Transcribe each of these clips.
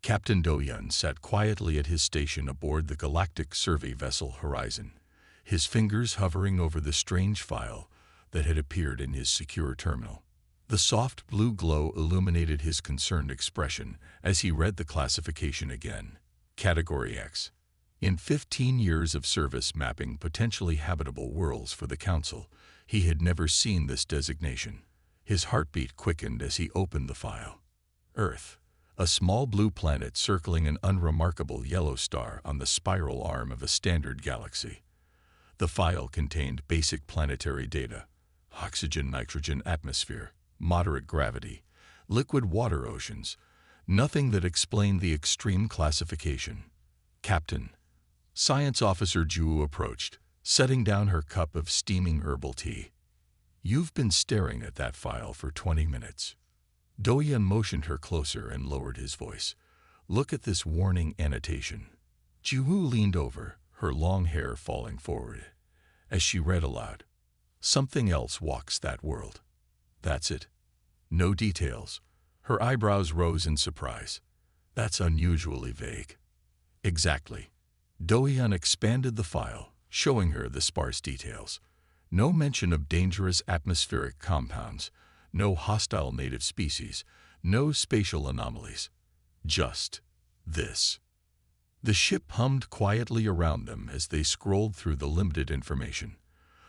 Captain Do-yun sat quietly at his station aboard the galactic survey vessel Horizon, his fingers hovering over the strange file that had appeared in his secure terminal. The soft blue glow illuminated his concerned expression as he read the classification again. Category X. In 15 years of service mapping potentially habitable worlds for the Council, he had never seen this designation. His heartbeat quickened as he opened the file. Earth, a small blue planet circling an unremarkable yellow star on the spiral arm of a standard galaxy. The file contained basic planetary data: oxygen, nitrogen atmosphere, moderate gravity, liquid water oceans, nothing that explained the extreme classification. Captain. Science Officer Ju approached, setting down her cup of steaming herbal tea. You've been staring at that file for 20 minutes. Do-yun motioned her closer and lowered his voice. Look at this warning annotation. Ju leaned over, her long hair falling forward, as she read aloud. Something else walks that world. That's it. No details. Her eyebrows rose in surprise. That's unusually vague. Exactly. Do-yun expanded the file, showing her the sparse details. No mention of dangerous atmospheric compounds, no hostile native species, no spatial anomalies. Just this. The ship hummed quietly around them as they scrolled through the limited information.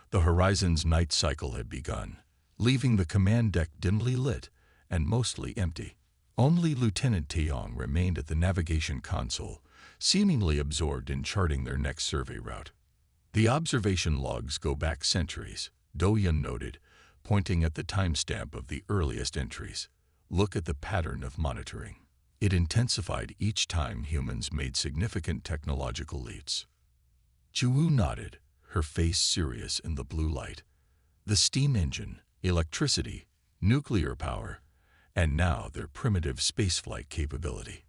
The Horizon's night cycle had begun, leaving the command deck dimly lit and mostly empty. Only Lieutenant Taeyong remained at the navigation console, seemingly absorbed in charting their next survey route. The observation logs go back centuries, Do-yun noted, pointing at the timestamp of the earliest entries. Look at the pattern of monitoring. It intensified each time humans made significant technological leaps. Ju nodded, her face serious in the blue light. The steam engine, electricity, nuclear power, and now their primitive spaceflight capability.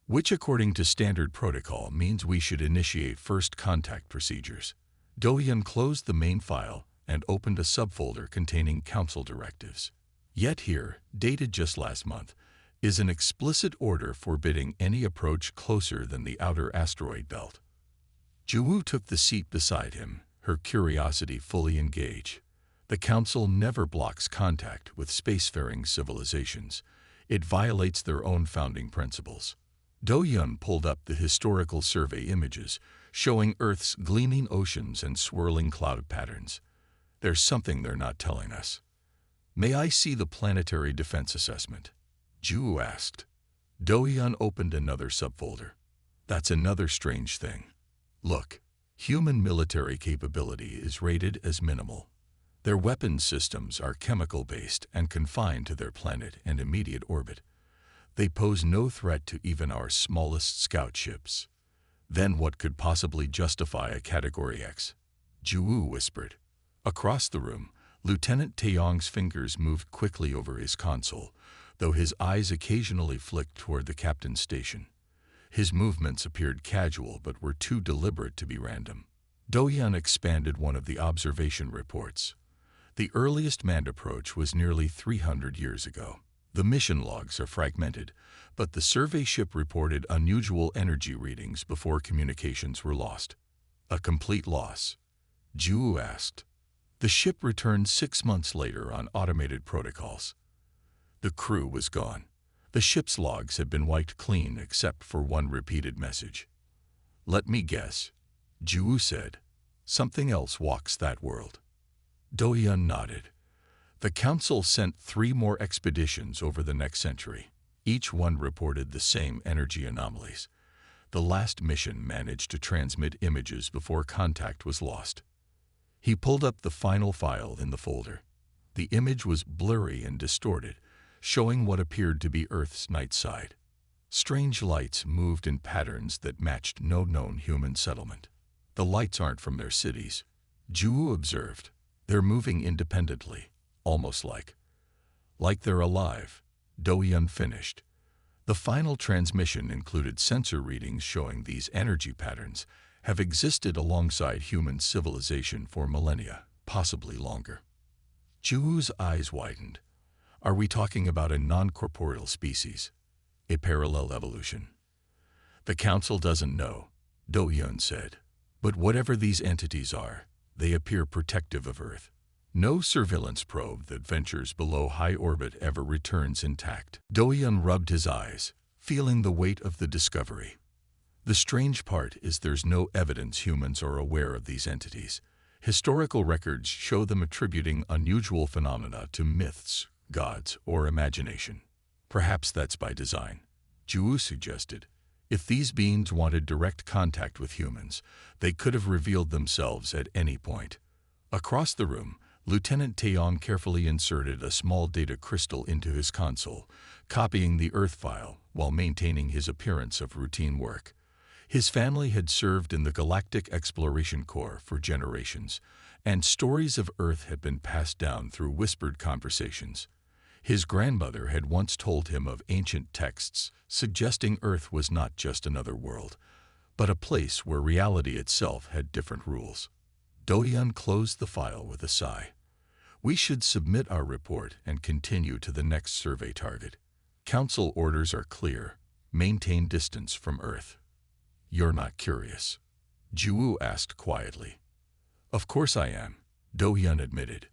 Which, according to standard protocol, means we should initiate first contact procedures. Do-yun closed the main file and opened a subfolder containing Council directives. Yet here, dated just last month, is an explicit order forbidding any approach closer than the outer asteroid belt. Ju took the seat beside him, her curiosity fully engaged. The Council never blocks contact with spacefaring civilizations. It violates their own founding principles. Do-yun pulled up the historical survey images, showing Earth's gleaming oceans and swirling cloud patterns. There's something they're not telling us. May I see the planetary defense assessment? Ju asked. Do-yun opened another subfolder. That's another strange thing. Look, human military capability is rated as minimal. Their weapons systems are chemical-based and confined to their planet and immediate orbit. They pose no threat to even our smallest scout ships. Then what could possibly justify a Category X? Ju whispered. Across the room, Lieutenant Taeyong's fingers moved quickly over his console, though his eyes occasionally flicked toward the captain's station. His movements appeared casual but were too deliberate to be random. Do-yun expanded one of the observation reports. The earliest manned approach was nearly 300 years ago. The mission logs are fragmented, but the survey ship reported unusual energy readings before communications were lost. A complete loss? Ju asked. The ship returned 6 months later on automated protocols. The crew was gone. The ship's logs had been wiped clean except for one repeated message. Let me guess, Ju said. Something else walks that world. Do-yun nodded. The Council sent 3 more expeditions over the next century. Each one reported the same energy anomalies. The last mission managed to transmit images before contact was lost. He pulled up the final file in the folder. The image was blurry and distorted, showing what appeared to be Earth's night side. Strange lights moved in patterns that matched no known human settlement. The lights aren't from their cities, Ju observed. They're moving independently, almost like they're alive. Do-yun finished. The final transmission included sensor readings showing these energy patterns have existed alongside human civilization for millennia, possibly longer. Ju's eyes widened. Are we talking about a non-corporeal species? A parallel evolution? "The Council doesn't know," Do-hyun said. "But whatever these entities are, they appear protective of Earth. No surveillance probe that ventures below high orbit ever returns intact." Do-hyun rubbed his eyes, feeling the weight of the discovery. "The strange part is there's no evidence humans are aware of these entities. Historical records show them attributing unusual phenomena to myths, gods, or imagination. Perhaps that's by design," Ju suggested. "If these beings wanted direct contact with humans, they could have revealed themselves at any point." Across the room, Lieutenant Taeyong carefully inserted a small data crystal into his console, copying the Earth file while maintaining his appearance of routine work. His family had served in the Galactic Exploration Corps for generations, and stories of Earth had been passed down through whispered conversations. His grandmother had once told him of ancient texts suggesting Earth was not just another world, but a place where reality itself had different rules. Do-hyun closed the file with a sigh. "We should submit our report and continue to the next survey target. Council orders are clear. Maintain distance from Earth." "You're not curious?" Ju asked quietly. "Of course I am," Do-hyun admitted.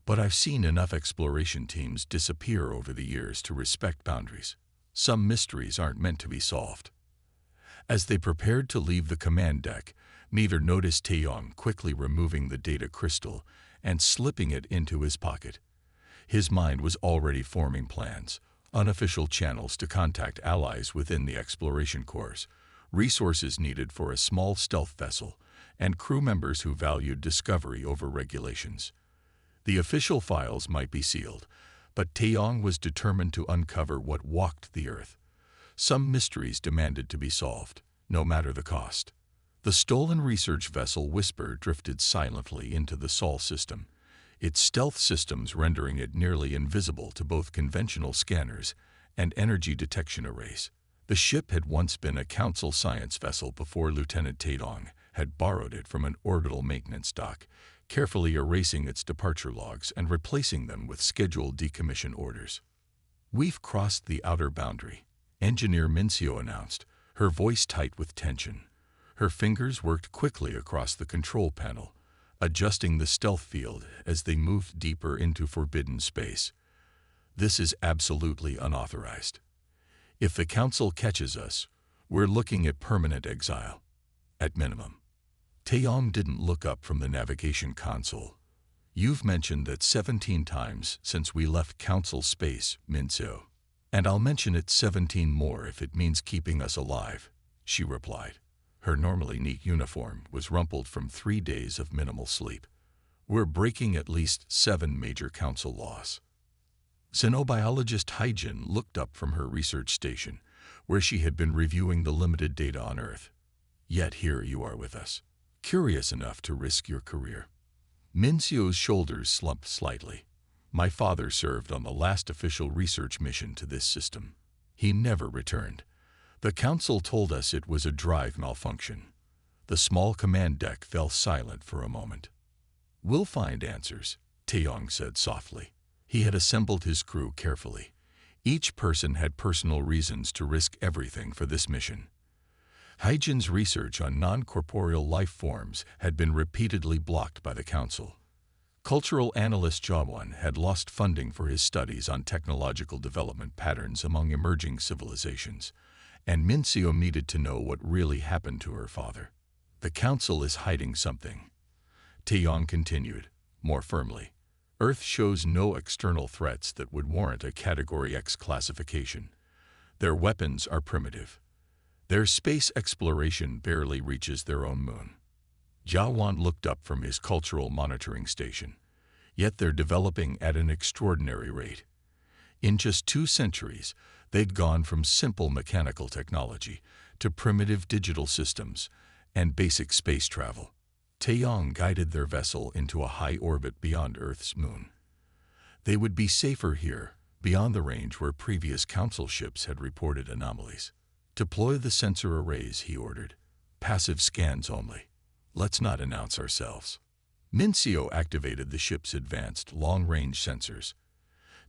"But I've seen enough exploration teams disappear over the years to respect boundaries. Some mysteries aren't meant to be solved." As they prepared to leave the command deck, neither noticed Taeyong quickly removing the data crystal and slipping it into his pocket. His mind was already forming plans, unofficial channels to contact allies within the exploration corps, resources needed for a small stealth vessel, and crew members who valued discovery over regulations. The official files might be sealed, but Taeyong was determined to uncover what walked the Earth. Some mysteries demanded to be solved, no matter the cost. The stolen research vessel Whisper drifted silently into the Sol system, its stealth systems rendering it nearly invisible to both conventional scanners and energy detection arrays. The ship had once been a Council science vessel before Lieutenant Taeyong had borrowed it from an orbital maintenance dock, carefully erasing its departure logs and replacing them with scheduled decommission orders. "We've crossed the outer boundary," Engineer Minseo announced, her voice tight with tension. Her fingers worked quickly across the control panel, adjusting the stealth field as they moved deeper into forbidden space. "This is absolutely unauthorized. If the Council catches us, we're looking at permanent exile, at minimum." Taeyong didn't look up from the navigation console. "You've mentioned that 17 times since we left Council space, Minseo. And I'll mention it 17 more if it means keeping us alive," she replied. Her normally neat uniform was rumpled from 3 days of minimal sleep. "We're breaking at least 7 major Council laws." Xenobiologist Haijin looked up from her research station, where she had been reviewing the limited data on Earth. "Yet here you are with us, curious enough to risk your career." Minseo's shoulders slumped slightly. "My father served on the last official research mission to this system. He never returned. The Council told us it was a drive malfunction." The small command deck fell silent for a moment. "We'll find answers," Taeyong said softly. He had assembled his crew carefully. Each person had personal reasons to risk everything for this mission. Haijin's research on non-corporeal life forms had been repeatedly blocked by the Council. Cultural analyst Jawon had lost funding for his studies on technological development patterns among emerging civilizations, and Minseo needed to know what really happened to her father. "The Council is hiding something," Taeyong continued, more firmly. "Earth shows no external threats that would warrant a Category X classification. Their weapons are primitive. Their space exploration barely reaches their own moon." Jawon looked up from his cultural monitoring station. "Yet they're developing at an extraordinary rate. In just 2 centuries, they'd gone from simple mechanical technology to primitive digital systems and basic space travel." Taeyong guided their vessel into a high orbit beyond Earth's moon. They would be safer here, beyond the range where previous Council ships had reported anomalies. "Deploy the sensor arrays," he ordered. "Passive scans only. Let's not announce ourselves." Minseo activated the ship's advanced long-range sensors,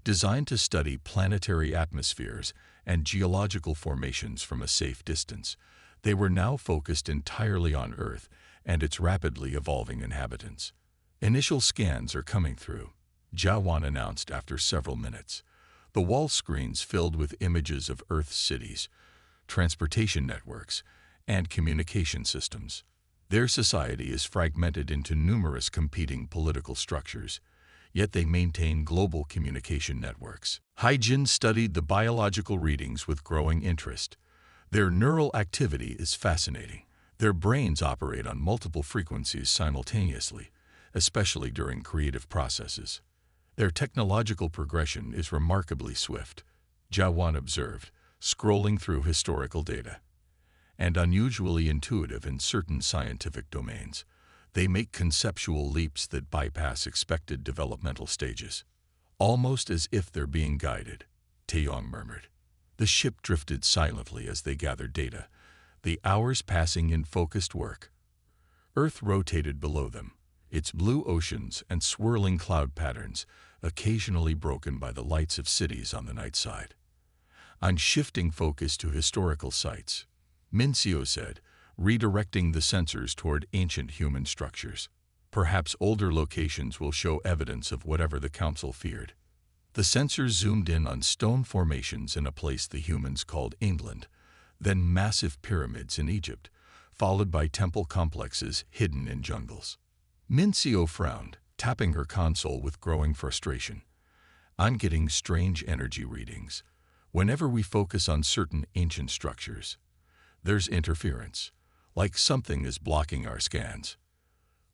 designed to study planetary atmospheres and geological formations from a safe distance, They were now focused entirely on Earth and its rapidly evolving inhabitants. Initial scans are coming through, Jawan announced after several minutes. The wall screens filled with images of Earth's cities, transportation networks, and communication systems. Their society is fragmented into numerous competing political structures, yet they maintain global communication networks. Hyjin studied the biological readings with growing interest. Their neural activity is fascinating. Their brains operate on multiple frequencies simultaneously, especially during creative processes. Their technological progression is remarkably swift, Jawan observed, scrolling through historical data, and unusually intuitive in certain scientific domains. They make conceptual leaps that bypass expected developmental stages, almost as if they're being guided, Taeyong murmured. The ship drifted silently as they gathered data, the hours passing in focused work. Earth rotated below them, its blue oceans and swirling cloud patterns occasionally broken by the lights of cities on the night side. On shifting focus to historical sites, Mincio said, redirecting the sensors toward ancient human structures. Perhaps older locations will show evidence of whatever the Council feared. The sensors zoomed in on stone formations in a place the humans called England, then massive pyramids in Egypt, followed by temple complexes hidden in jungles. Mincio frowned, tapping her console with growing frustration. I'm getting strange energy readings. Whenever we focus on certain ancient structures, there's interference, like something is blocking our scans.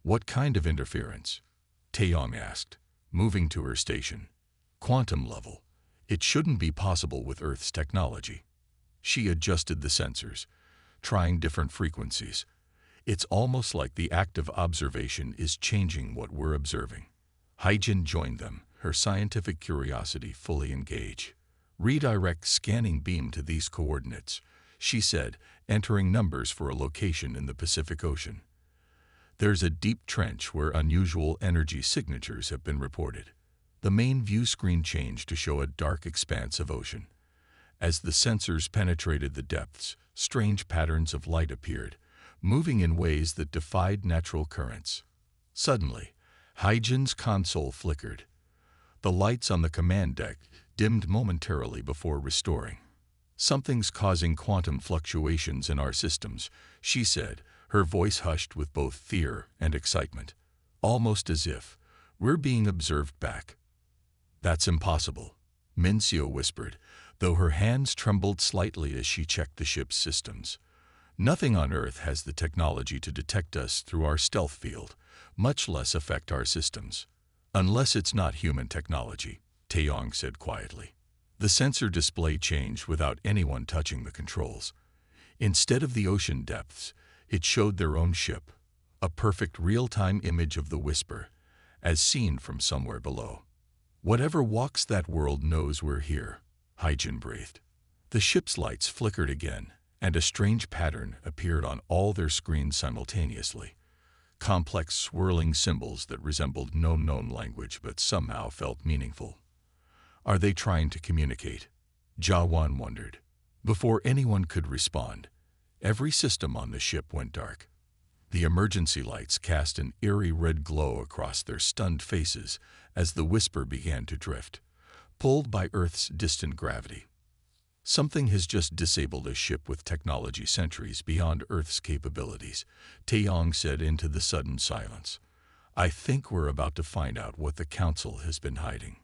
What kind of interference? Taeyong asked, moving to her station. Quantum level. It shouldn't be possible with Earth's technology. She adjusted the sensors, trying different frequencies. It's almost like the act of observation is changing what we're observing. Hyjin joined them, her scientific curiosity fully engaged. Redirect scanning beam to these coordinates, she said, entering numbers for a location in the Pacific Ocean. There's a deep trench where unusual energy signatures have been reported. The main view screen changed to show a dark expanse of ocean. As the sensors penetrated the depths, strange patterns of light appeared, moving in ways that defied natural currents. Suddenly, Hyjin's console flickered. The lights on the command deck dimmed momentarily before restoring. Something's causing quantum fluctuations in our systems, she said, her voice hushed with both fear and excitement, almost as if we're being observed back. That's impossible, Mincio whispered, though her hands trembled slightly as she checked the ship's systems. Nothing on Earth has the technology to detect us through our stealth field, much less affect our systems. Unless it's not human technology, Taeyong said quietly. The sensor display changed without anyone touching the controls. Instead of the ocean depths, it showed their own ship, a perfect real-time image of the Whisper, as seen from somewhere below. Whatever walks that world knows we're here, Hyjin breathed. The ship's lights flickered again, and a strange pattern appeared on all their screens simultaneously. Complex swirling symbols that resembled no known language but somehow felt meaningful. Are they trying to communicate? Jawan wondered. Before anyone could respond, every system on the ship went dark. The emergency lights cast an eerie red glow across their stunned faces as the Whisper began to drift, pulled by Earth's distant gravity. Something has just disabled a ship with technology centuries beyond Earth's capabilities, Taeyong said into the sudden silence. I think we're about to find out what the Council has been hiding.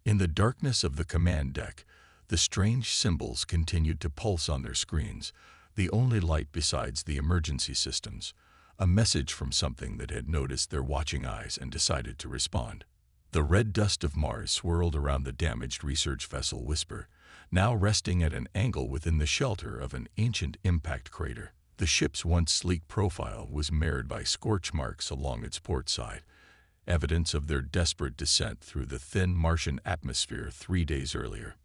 In the darkness of the command deck, the strange symbols continued to pulse on their screens, the only light besides the emergency systems, a message from something that had noticed their watching eyes and decided to respond. The red dust of Mars swirled around the damaged research vessel Whisper, now resting at an angle within the shelter of an ancient impact crater. The ship's once sleek profile was marred by scorch marks along its port side, evidence of their desperate descent through the thin Martian atmosphere 3 days earlier.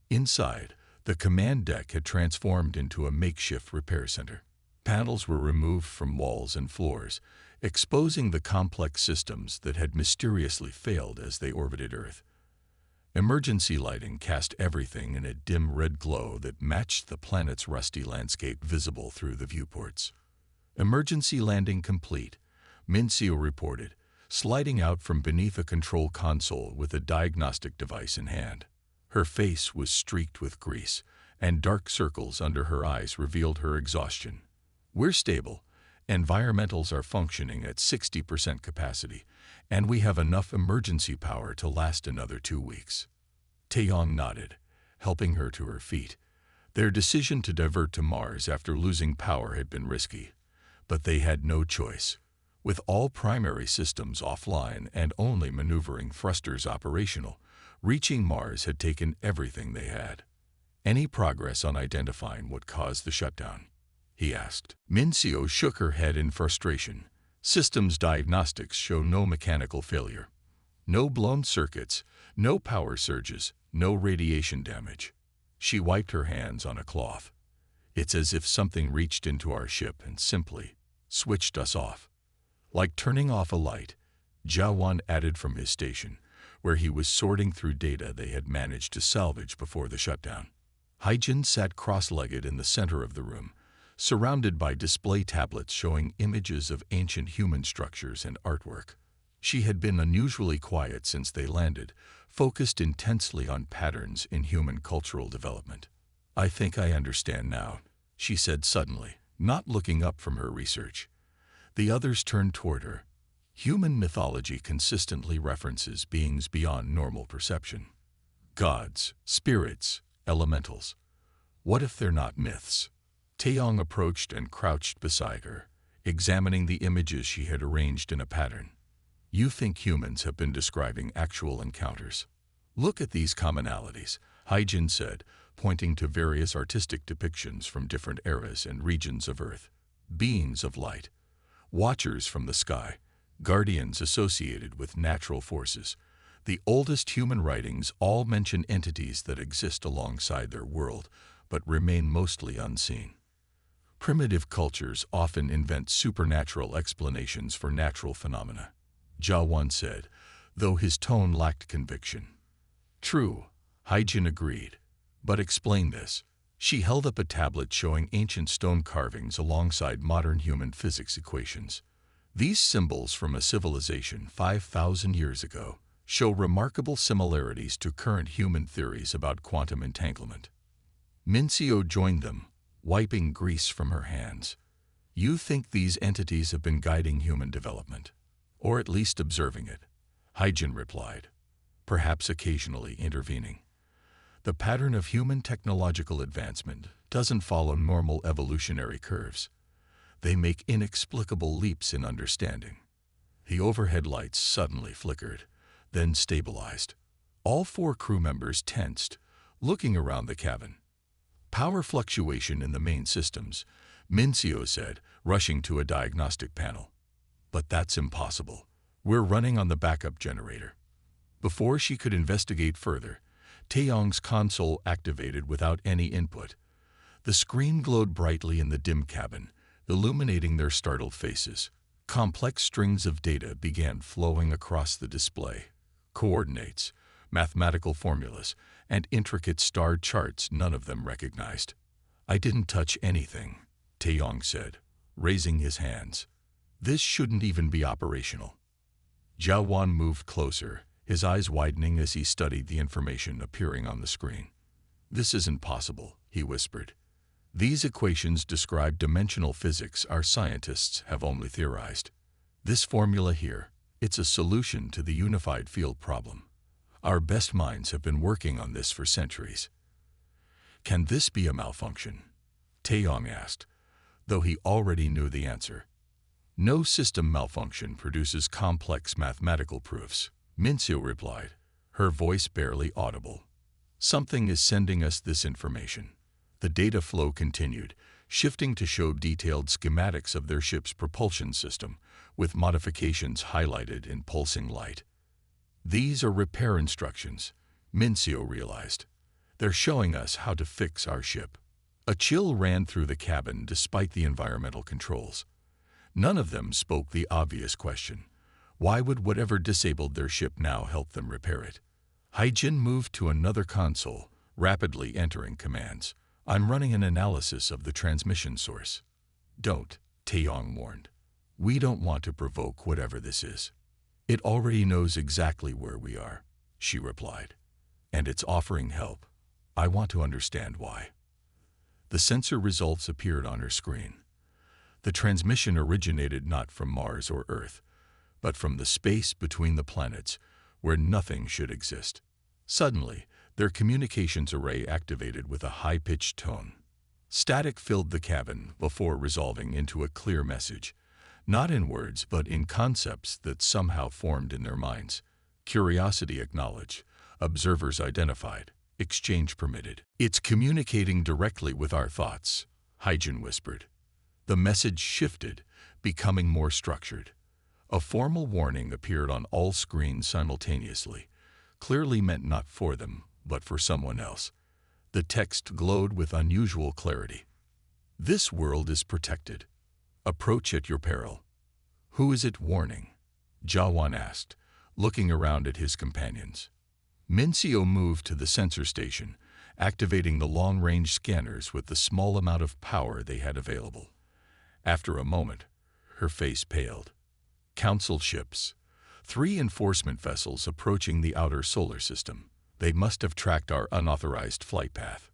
Inside, the command deck had transformed into a makeshift repair center. Panels were removed from walls and floors, exposing the complex systems that had mysteriously failed as they orbited Earth. Emergency lighting cast everything in a dim red glow that matched the planet's rusty landscape visible through the viewports. "Emergency landing complete," Mincio reported, sliding out from beneath a control console with a diagnostic device in hand. Her face was streaked with grease, and dark circles under her eyes revealed her exhaustion. "We're stable. Environmentals are functioning at 60% capacity, and we have enough emergency power to last another 2 weeks." Taeyong nodded, helping her to her feet. Their decision to divert to Mars after losing power had been risky, but they had no choice. With all primary systems offline and only maneuvering thrusters operational, reaching Mars had taken everything they had. "Any progress on identifying what caused the shutdown?" he asked. Mincio shook her head in frustration. "Systems diagnostics show no mechanical failure. No blown circuits, no power surges, no radiation damage." She wiped her hands on a cloth. "It's as if something reached into our ship and simply switched us off." Like turning off a light, Jawan added from his station, where he was sorting through data they had managed to salvage before the shutdown. Haijin sat cross-legged in the center of the room, surrounded by display tablets showing images of ancient human structures and artwork. She had been unusually quiet since they landed, focused intensely on patterns in human cultural development. "I think I understand now," she said suddenly, not looking up from her research. The others turned toward her. "Human mythology consistently references beings beyond normal perception. Gods, spirits, elementals. What if they're not myths?" Taeyong approached and crouched beside her, examining the images she had arranged in a pattern. "You think humans have been describing actual encounters? Look at these commonalities," Haijin said, pointing to various artistic depictions from different eras and regions of Earth. "Beings of light, watchers from the sky, guardians associated with natural forces. The oldest human writings all mention entities that exist alongside their world, but remain mostly unseen. Primitive cultures often invent supernatural explanations for natural phenomena," Jawan said, though his tone lacked conviction. "True," Haijin agreed. "But explain this." She held up a tablet showing ancient stone carvings alongside modern human physics equations. "These symbols from a civilization 5,000 years ago show remarkable similarities to current human theories about quantum entanglement." Mincio joined them, wiping grease from her hands. "You think these entities have been guiding human development, or at least observing it?" Haijin replied, "Perhaps occasionally intervening. The pattern of human technological advancement doesn't follow normal evolutionary curves. They make inexplicable leaps in understanding." The overhead lights suddenly flickered, then stabilized. All 4 crew members tensed, looking around the cabin. "Power fluctuation in the main systems," Mincio said, rushing to a diagnostic panel. "But that's impossible. We're running on the backup generator." Before she could investigate further, Taeyong's console activated without any input. The screen glowed brightly in the dim cabin, illuminating their startled faces. Complex strings of data began flowing across the display. Coordinates, mathematical formulas, and intricate star charts none of them recognized. "I didn't touch anything," Taeyong said, raising his hands. "This shouldn't even be operational." Jawan moved closer, his eyes widening as he studied the information appearing on the screen. "This isn't possible," he whispered. "These equations describe dimensional physics our scientists have only theorized. This formula here, it's a solution to the unified field problem. Our best minds have been working on this for centuries." "Can this be a malfunction?" Taeyong asked, though he already knew the answer. "No system malfunction produces complex mathematical proofs," Mincio replied, her voice barely audible. "Something is sending us this information." The data flow continued, shifting to show detailed schematics of their ship's propulsion system, with modifications highlighted in pulsing light. "These are repair instructions," Mincio realized. "They're showing us how to fix our ship." A chill ran through the cabin despite the environmental controls. None of them spoke the obvious question. Why would whatever disabled their ship now help them repair it? Haijin moved to another console, rapidly entering commands. I'm running an analysis of the transmission source. Don't, Taeyong warned. We don't want to provoke whatever this is. It already knows exactly where we are, she replied. And it's offering help. I want to understand why. The sensor results appeared on her screen. The transmission originated not from Mars or Earth, but from the space between the planets, where nothing should exist. Suddenly, their communications array activated with a high-pitched tone. Static filled the cabin before resolving into a clear message, not in words but in concepts that somehow formed in their minds. Curiosity acknowledged, observers identified, exchange permitted. It's communicating directly with our thoughts, Haijin whispered. The message shifted, becoming more structured. A formal warning appeared on all screens simultaneously, clearly meant not for them, but for someone else. The text glowed with unusual clarity. This world is protected. Approach at your peril. Who is it warning? Jawan asked, looking around at his companions. Mincio moved to the sensor station, activating the long-range scanners with the small amount of power they had available. After a moment, her face paled. Council ships. 3 enforcement vessels approaching the outer solar system. They must have tracked our unauthorized flight path.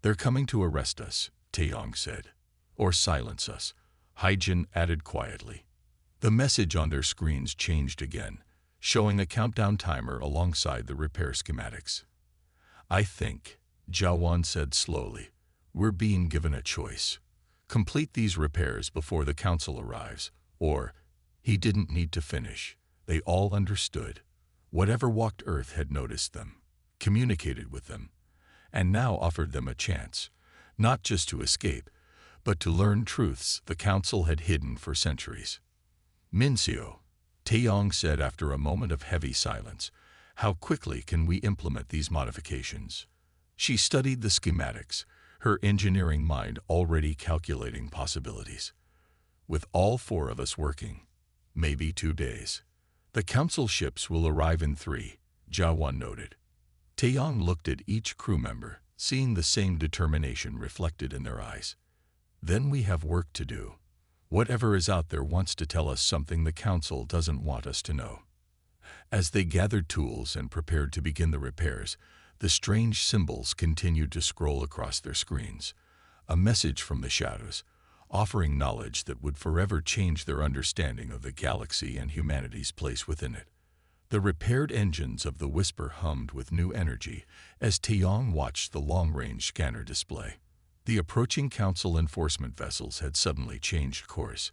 They're coming to arrest us, Taeyong said. Or silence us, Haijin added quietly. The message on their screens changed again, showing a countdown timer alongside the repair schematics. I think, Jawan said slowly, we're being given a choice. Complete these repairs before the council arrives, or he didn't need to finish. They all understood. Whatever walked Earth had noticed them, communicated with them, and now offered them a chance, not just to escape, but to learn truths the council had hidden for centuries. Mincio, Taeyong said after a moment of heavy silence, how quickly can we implement these modifications? She studied the schematics, her engineering mind already calculating possibilities. With all 4 of us working, maybe 2 days. The council ships will arrive in 3, Jawan noted. Taeyong looked at each crew member, seeing the same determination reflected in their eyes. Then we have work to do. Whatever is out there wants to tell us something the council doesn't want us to know. As they gathered tools and prepared to begin the repairs, the strange symbols continued to scroll across their screens. A message from the shadows, offering knowledge that would forever change their understanding of the galaxy and humanity's place within it. The repaired engines of the Whisper hummed with new energy as Taeyong watched the long-range scanner display. The approaching council enforcement vessels had suddenly changed course,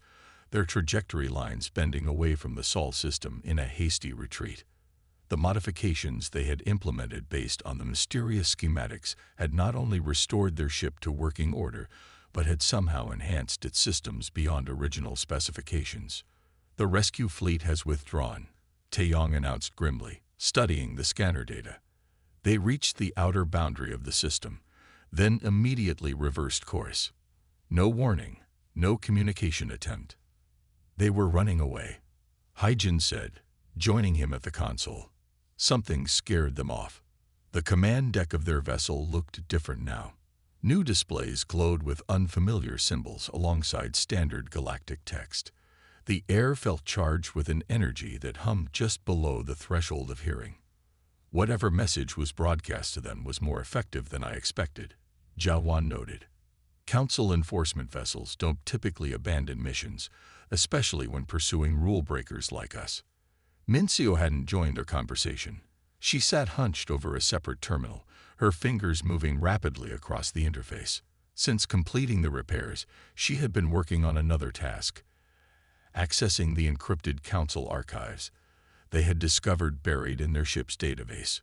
their trajectory lines bending away from the Sol system in a hasty retreat. The modifications they had implemented based on the mysterious schematics had not only restored their ship to working order, but had somehow enhanced its systems beyond original specifications. The rescue fleet has withdrawn, Taeyong announced grimly, studying the scanner data. They reached the outer boundary of the system, then immediately reversed course. No warning, no communication attempt. They were running away, Haijin said, joining him at the console. Something scared them off. The command deck of their vessel looked different now. New displays glowed with unfamiliar symbols alongside standard galactic text. The air felt charged with an energy that hummed just below the threshold of hearing. Whatever message was broadcast to them was more effective than I expected, Jawan noted. Council enforcement vessels don't typically abandon missions, especially when pursuing rule breakers like us. Mincio hadn't joined their conversation. She sat hunched over a separate terminal, her fingers moving rapidly across the interface. Since completing the repairs, she had been working on another task, accessing the encrypted council archives they had discovered buried in their ship's database.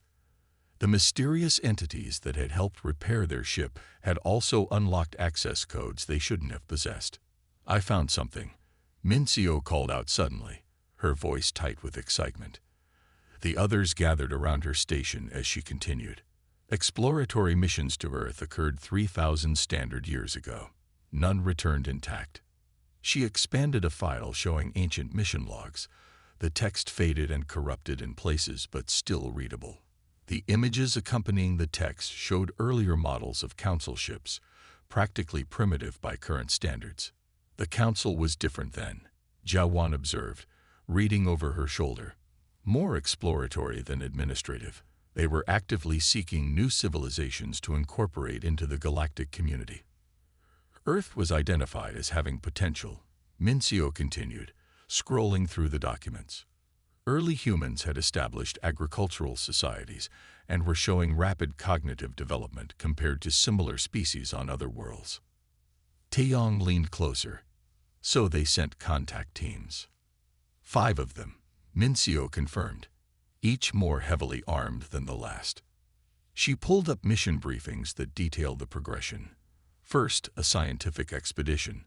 The mysterious entities that had helped repair their ship had also unlocked access codes they shouldn't have possessed. I found something, Mincio called out suddenly, her voice tight with excitement. The others gathered around her station as she continued. Exploratory missions to Earth occurred 3,000 standard years ago. None returned intact. She expanded a file showing ancient mission logs. The text faded and corrupted in places but still readable. The images accompanying the text showed earlier models of council ships, practically primitive by current standards. The council was different then, Jawan observed, reading over her shoulder. More exploratory than administrative. They were actively seeking new civilizations to incorporate into the galactic community. Earth was identified as having potential, Mincio continued, scrolling through the documents. Early humans had established agricultural societies and were showing rapid cognitive development compared to similar species on other worlds. Taeyong leaned closer. So they sent contact teams. 5 of them, Mincio confirmed, each more heavily armed than the last. She pulled up mission briefings that detailed the progression. First, a scientific expedition,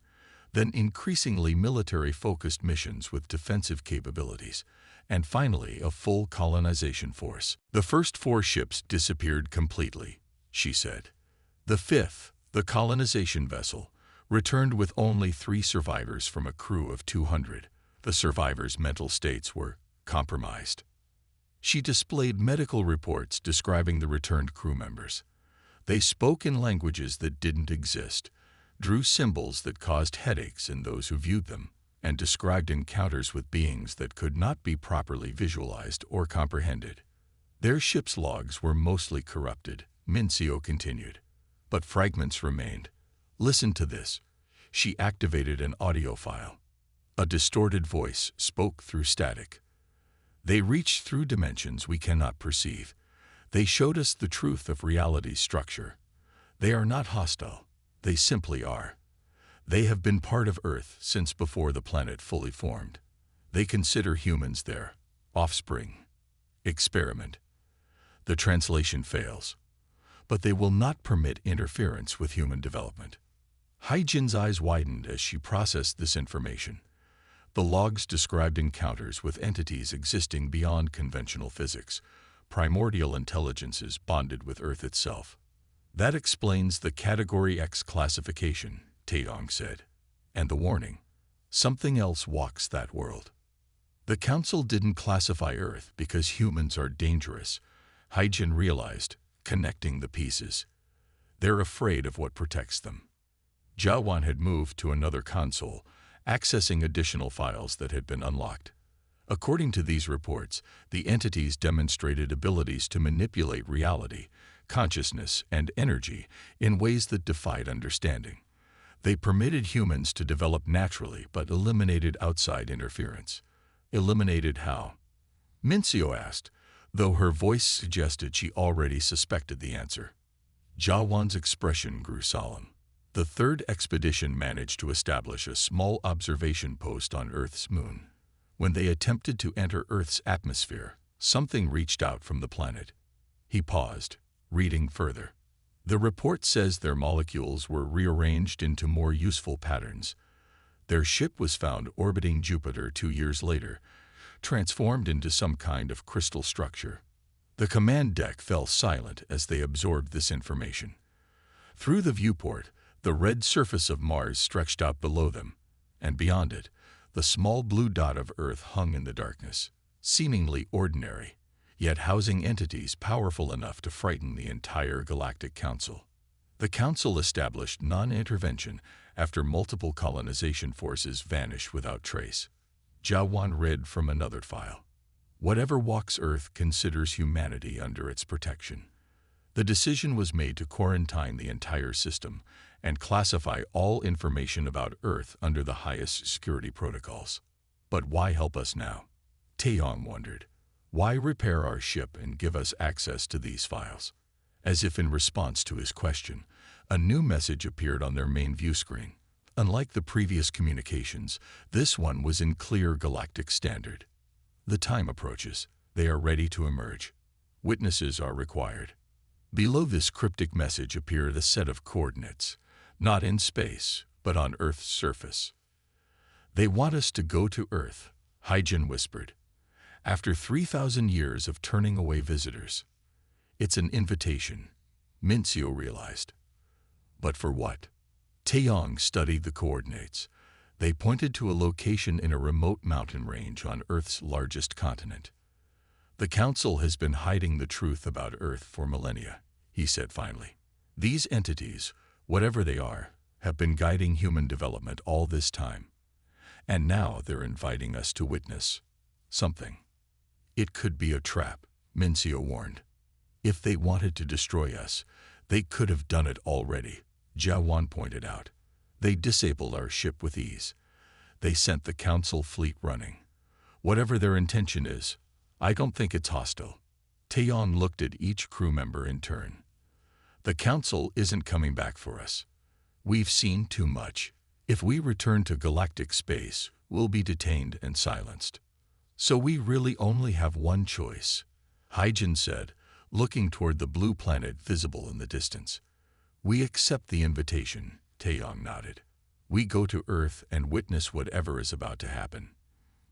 then increasingly military-focused missions with defensive capabilities, and finally a full colonization force. The first 4 ships disappeared completely, she said. The 5th, the colonization vessel, returned with only 3 survivors from a crew of 200. The survivors' mental states were compromised. She displayed medical reports describing the returned crew members. They spoke in languages that didn't exist, drew symbols that caused headaches in those who viewed them, and described encounters with beings that could not be properly visualized or comprehended. Their ship's logs were mostly corrupted, Mincio continued, but fragments remained. Listen to this. She activated an audio file. A distorted voice spoke through static. They reached through dimensions we cannot perceive. They showed us the truth of reality's structure. They are not hostile. They simply are. They have been part of Earth since before the planet fully formed. They consider humans their offspring. Experiment. The translation fails. But they will not permit interference with human development. Haijin's eyes widened as she processed this information. The logs described encounters with entities existing beyond conventional physics, primordial intelligences bonded with Earth itself. That explains the Category X classification, Taeyong said. And the warning. Something else walks that world. The Council didn't classify Earth because humans are dangerous, Haijin realized, connecting the pieces. They're afraid of what protects them. Jawan had moved to another console, accessing additional files that had been unlocked. According to these reports, the entities demonstrated abilities to manipulate reality, consciousness, and energy in ways that defied understanding. They permitted humans to develop naturally but eliminated outside interference. Eliminated how? Mincio asked, though her voice suggested she already suspected the answer. Jawan's expression grew solemn. The 3rd expedition managed to establish a small observation post on Earth's moon. When they attempted to enter Earth's atmosphere, something reached out from the planet. He paused, reading further. The report says their molecules were rearranged into more useful patterns. Their ship was found orbiting Jupiter 2 years later, transformed into some kind of crystal structure. The command deck fell silent as they absorbed this information. Through the viewport, the red surface of Mars stretched out below them, and beyond it, the small blue dot of Earth hung in the darkness, seemingly ordinary, yet housing entities powerful enough to frighten the entire Galactic Council. The Council established non-intervention after multiple colonization forces vanished without trace. Jawan read from another file. Whatever walks Earth considers humanity under its protection. The decision was made to quarantine the entire system and classify all information about Earth under the highest security protocols. But why help us now? Taeyong wondered. Why repair our ship and give us access to these files? As if in response to his question, a new message appeared on their main view screen. Unlike the previous communications, this one was in clear galactic standard. The time approaches. They are ready to emerge. Witnesses are required. Below this cryptic message appeared a set of coordinates, not in space, but on Earth's surface. They want us to go to Earth, Haijin whispered. After 3,000 years of turning away visitors. It's an invitation, Mincio realized. But for what? Taeyong studied the coordinates. They pointed to a location in a remote mountain range on Earth's largest continent. The Council has been hiding the truth about Earth for millennia, he said finally. These entities, whatever they are, have been guiding human development all this time. And now they're inviting us to witness something. It could be a trap, Mincio warned. If they wanted to destroy us, they could have done it already, Jawan pointed out. They disabled our ship with ease. They sent the Council fleet running. Whatever their intention is, I don't think it's hostile. Taeyong looked at each crew member in turn. The Council isn't coming back for us. We've seen too much. If we return to galactic space, we'll be detained and silenced. So we really only have one choice, Hyjin said, looking toward the blue planet visible in the distance. We accept the invitation, Taeyong nodded. We go to Earth and witness whatever is about to happen.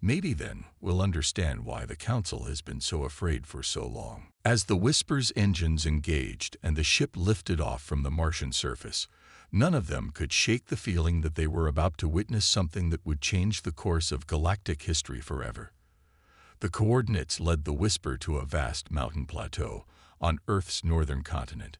Maybe then we'll understand why the Council has been so afraid for so long. As the Whisper's engines engaged and the ship lifted off from the Martian surface, none of them could shake the feeling that they were about to witness something that would change the course of galactic history forever. The coordinates led the Whisper to a vast mountain plateau on Earth's northern continent.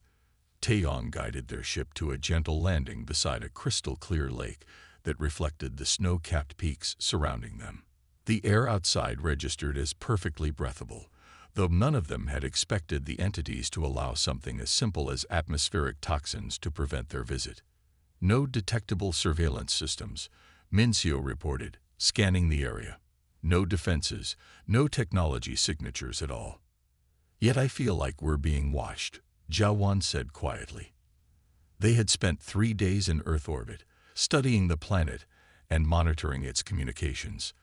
Taeyong guided their ship to a gentle landing beside a crystal-clear lake that reflected the snow-capped peaks surrounding them. The air outside registered as perfectly breathable, though none of them had expected the entities to allow something as simple as atmospheric toxins to prevent their visit. No detectable surveillance systems, Mincio reported, scanning the area. No defenses, no technology signatures at all. Yet I feel like we're being watched, Jawan said quietly. They had spent 3 days in Earth orbit, studying the planet and monitoring its communications.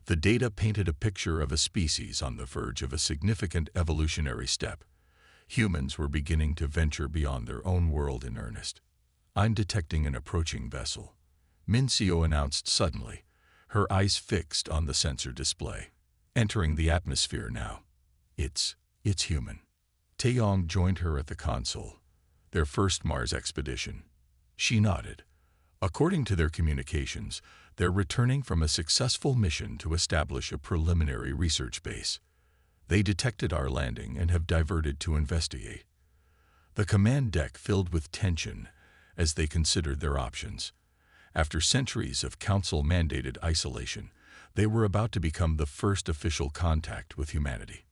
The data painted a picture of a species on the verge of a significant evolutionary step. Humans were beginning to venture beyond their own world in earnest. I'm detecting an approaching vessel, Mincio announced suddenly, her eyes fixed on the sensor display. Entering the atmosphere now. It's human. Taeyong joined her at the console, their first Mars expedition. She nodded. According to their communications, they're returning from a successful mission to establish a preliminary research base. They detected our landing and have diverted to investigate. The command deck filled with tension as they considered their options. After centuries of Council-mandated isolation, they were about to become the first official contact with humanity.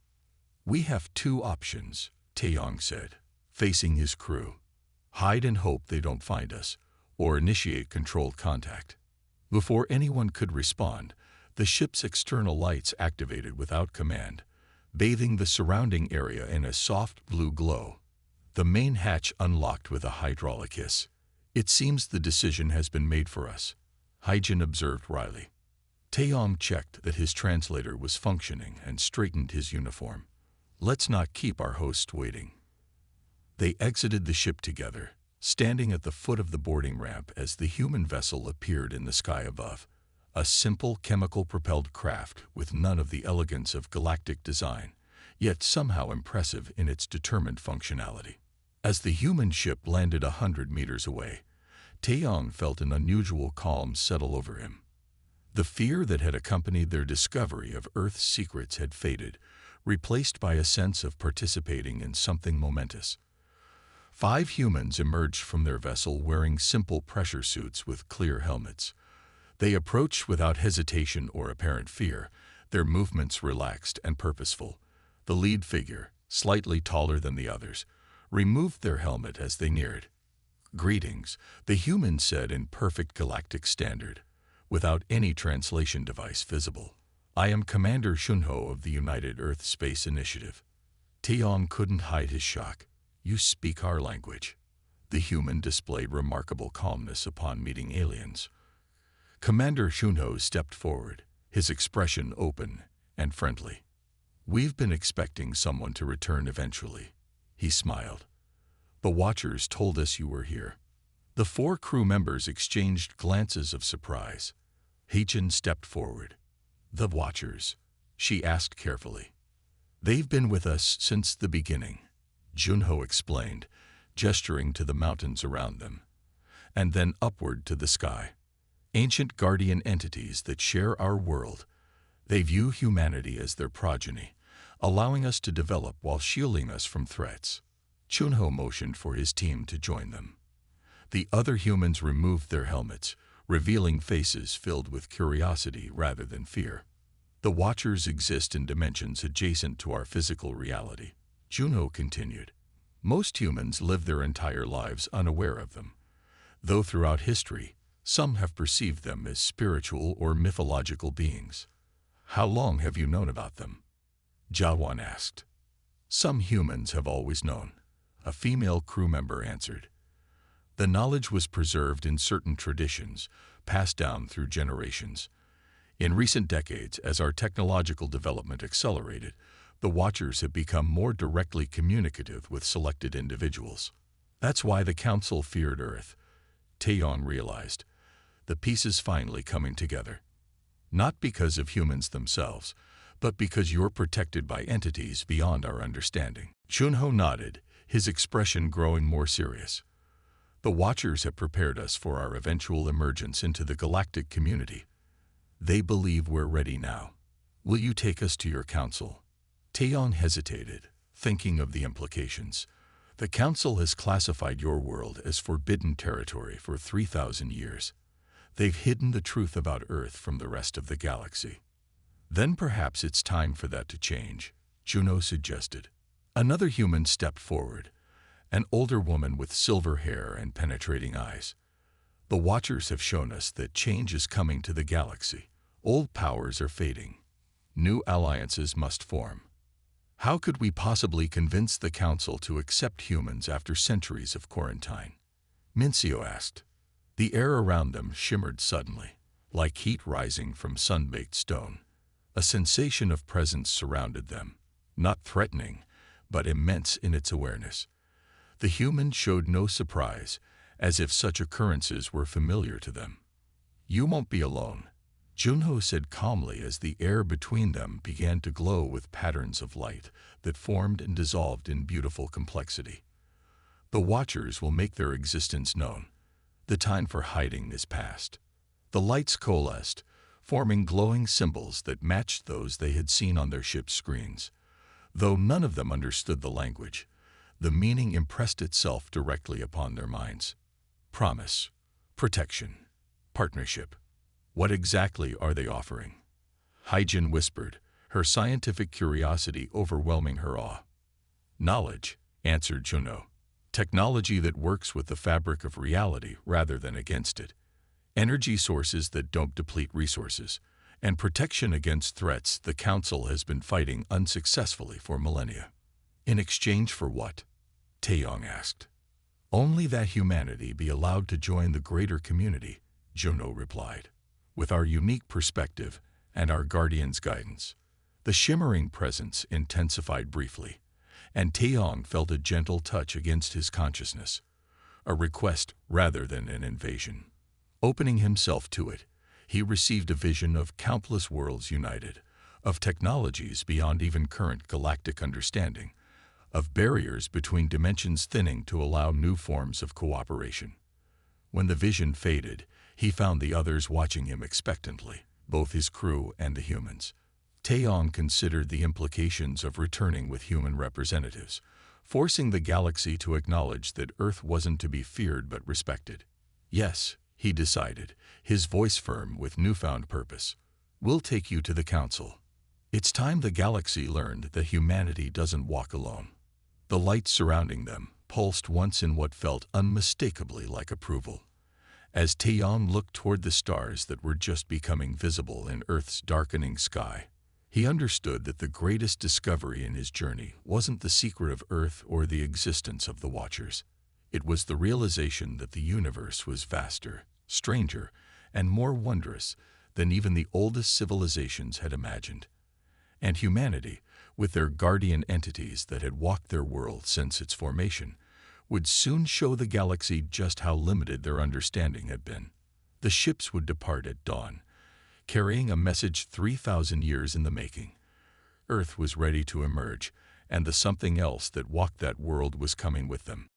We have 2 options, Taeyong said, facing his crew. Hide and hope they don't find us, or initiate controlled contact. Before anyone could respond, the ship's external lights activated without command, bathing the surrounding area in a soft blue glow. The main hatch unlocked with a hydraulic hiss. It seems the decision has been made for us, Hyjin observed wryly. Taeyong checked that his translator was functioning and straightened his uniform. Let's not keep our host waiting. They exited the ship together, standing at the foot of the boarding ramp as the human vessel appeared in the sky above. A simple chemical-propelled craft with none of the elegance of galactic design, yet somehow impressive in its determined functionality. As the human ship landed 100 meters away, Taeyong felt an unusual calm settle over him. The fear that had accompanied their discovery of Earth's secrets had faded, replaced by a sense of participating in something momentous. 5 humans emerged from their vessel wearing simple pressure suits with clear helmets. They approached without hesitation or apparent fear, their movements relaxed and purposeful. The lead figure, slightly taller than the others, removed their helmet as they neared. Greetings, the human said in perfect galactic standard, without any translation device visible. I am Commander Shunho of the United Earth Space Initiative. Taeyong couldn't hide his shock. You speak our language. The human displayed remarkable calmness upon meeting aliens. Commander Shunho stepped forward, his expression open and friendly. We've been expecting someone to return eventually, he smiled. The Watchers told us you were here. The 4 crew members exchanged glances of surprise. Hyjin stepped forward. The Watchers, she asked carefully. They've been with us since the beginning, Junho explained, gesturing to the mountains around them, and then upward to the sky. Ancient guardian entities that share our world. They view humanity as their progeny, allowing us to develop while shielding us from threats. Chunho motioned for his team to join them. The other humans removed their helmets, revealing faces filled with curiosity rather than fear. The Watchers exist in dimensions adjacent to our physical reality, Chunho continued. Most humans live their entire lives unaware of them, though throughout history, some have perceived them as spiritual or mythological beings. How long have you known about them? Jawan asked. Some humans have always known, a female crew member answered. The knowledge was preserved in certain traditions, passed down through generations. In recent decades, as our technological development accelerated, the Watchers have become more directly communicative with selected individuals. That's why the Council feared Earth, Taeyong realized, the pieces finally coming together. Not because of humans themselves, but because you're protected by entities beyond our understanding. Chunho nodded, his expression growing more serious. The Watchers have prepared us for our eventual emergence into the galactic community. They believe we're ready now. Will you take us to your council? Taeyong hesitated, thinking of the implications. The council has classified your world as forbidden territory for 3,000 years. They've hidden the truth about Earth from the rest of the galaxy. Then perhaps it's time for that to change, Chunho suggested. Another human stepped forward, an older woman with silver hair and penetrating eyes. The Watchers have shown us that change is coming to the galaxy. Old powers are fading. New alliances must form. How could we possibly convince the Council to accept humans after centuries of quarantine? Mincio asked. The air around them shimmered suddenly, like heat rising from sun-baked stone. A sensation of presence surrounded them, not threatening, but immense in its awareness. The humans showed no surprise, as if such occurrences were familiar to them. You won't be alone, Chunho said calmly as the air between them began to glow with patterns of light that formed and dissolved in beautiful complexity. The Watchers will make their existence known. The time for hiding is past. The lights coalesced, forming glowing symbols that matched those they had seen on their ship's screens. Though none of them understood the language, the meaning impressed itself directly upon their minds. Promise, protection, partnership. What exactly are they offering? Hyjin whispered, her scientific curiosity overwhelming her awe. Knowledge, answered Chunho. Technology that works with the fabric of reality rather than against it. Energy sources that don't deplete resources. And protection against threats the Council has been fighting unsuccessfully for millennia. In exchange for what? Taeyong asked. Only that humanity be allowed to join the greater community, Chunho replied. With our unique perspective and our guardian's guidance. The shimmering presence intensified briefly, and Taeyong felt a gentle touch against his consciousness, a request rather than an invasion. Opening himself to it, he received a vision of countless worlds united, of technologies beyond even current galactic understanding, of barriers between dimensions thinning to allow new forms of cooperation. When the vision faded, he found the others watching him expectantly, both his crew and the humans. Taeyong considered the implications of returning with human representatives, forcing the galaxy to acknowledge that Earth wasn't to be feared but respected. Yes, he decided, his voice firm with newfound purpose. We'll take you to the Council. It's time the galaxy learned that humanity doesn't walk alone. The light surrounding them pulsed once in what felt unmistakably like approval. As Taeyong looked toward the stars that were just becoming visible in Earth's darkening sky, he understood that the greatest discovery in his journey wasn't the secret of Earth or the existence of the Watchers. It was the realization that the universe was vaster, stranger, and more wondrous than even the oldest civilizations had imagined. And humanity, with their guardian entities that had walked their world since its formation, would soon show the galaxy just how limited their understanding had been. The ships would depart at dawn, carrying a message 3,000 years in the making. Earth was ready to emerge, and the something else that walked that world was coming with them.